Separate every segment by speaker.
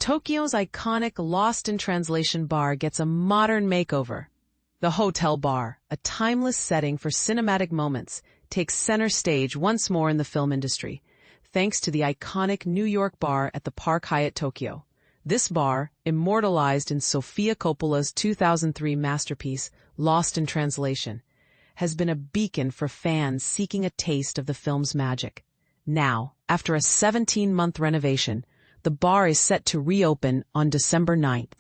Speaker 1: Tokyo's iconic Lost-in-Translation bar gets a modern makeover. The hotel bar, a timeless setting for cinematic moments, takes center stage once more in the film industry, thanks to the iconic New York bar at the Park Hyatt Tokyo. This bar, immortalized in Sofia Coppola's 2003 masterpiece, Lost in Translation, has been a beacon for fans seeking a taste of the film's magic. Now, after a 17-month renovation, the bar is set to reopen on December 9th,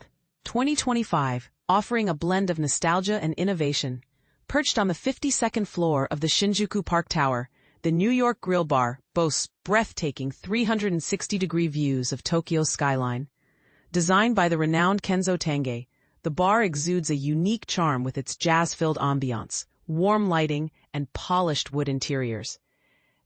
Speaker 1: 2025, offering a blend of nostalgia and innovation. Perched on the 52nd floor of the Shinjuku Park Tower, the New York Grill Bar boasts breathtaking 360-degree views of Tokyo's skyline. Designed by the renowned Kenzo Tange, the bar exudes a unique charm with its jazz-filled ambiance, warm lighting, and polished wood interiors.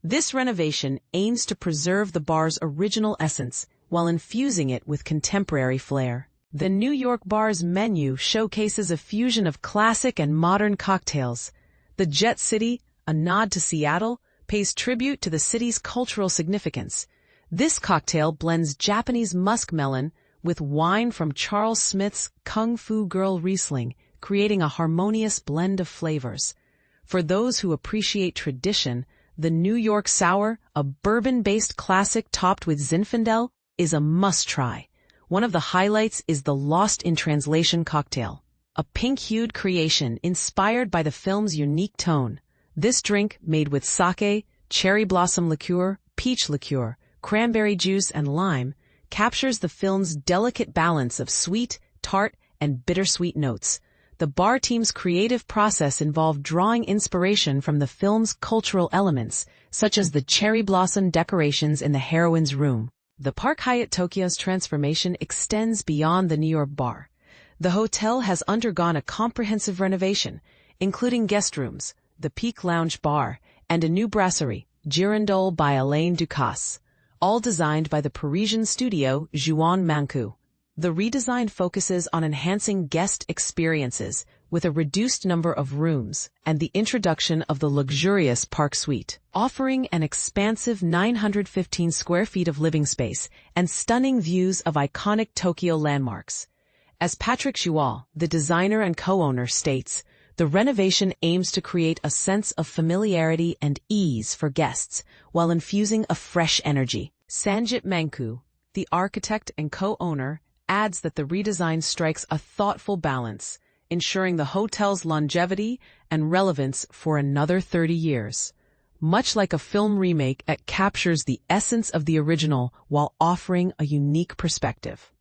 Speaker 1: This renovation aims to preserve the bar's original essence while infusing it with contemporary flair. The New York bar's menu showcases a fusion of classic and modern cocktails. The Jet City, a nod to Seattle, pays tribute to the city's cultural significance. This cocktail blends Japanese muskmelon with wine from Charles Smith's Kung Fu Girl Riesling, creating a harmonious blend of flavors. For those who appreciate tradition, the New York Sour, a bourbon-based classic topped with Zinfandel, is a must-try. One of the highlights is the Lost in Translation cocktail, a pink-hued creation inspired by the film's unique tone. This drink, made with sake, cherry blossom liqueur, peach liqueur, cranberry juice, and lime, captures the film's delicate balance of sweet, tart, and bittersweet notes. The bar team's creative process involved drawing inspiration from the film's cultural elements, such as the cherry blossom decorations in the heroine's room. The Park Hyatt Tokyo's transformation extends beyond the New York bar. The hotel has undergone a comprehensive renovation, including guest rooms, the Peak Lounge bar, and a new brasserie, Girandole by Alain Ducasse, all designed by the Parisian studio Juan Mancu. The redesign focuses on enhancing guest experiences with a reduced number of rooms and the introduction of the luxurious Park Suite, offering an expansive 915 square feet of living space and stunning views of iconic Tokyo landmarks. As Patrick Joual, the designer and co-owner, states, the renovation aims to create a sense of familiarity and ease for guests while infusing a fresh energy. Sanjit Manku, the architect and co-owner, adds that the redesign strikes a thoughtful balance, ensuring the hotel's longevity and relevance for another 30 years. Much like a film remake, it captures the essence of the original while offering a unique perspective.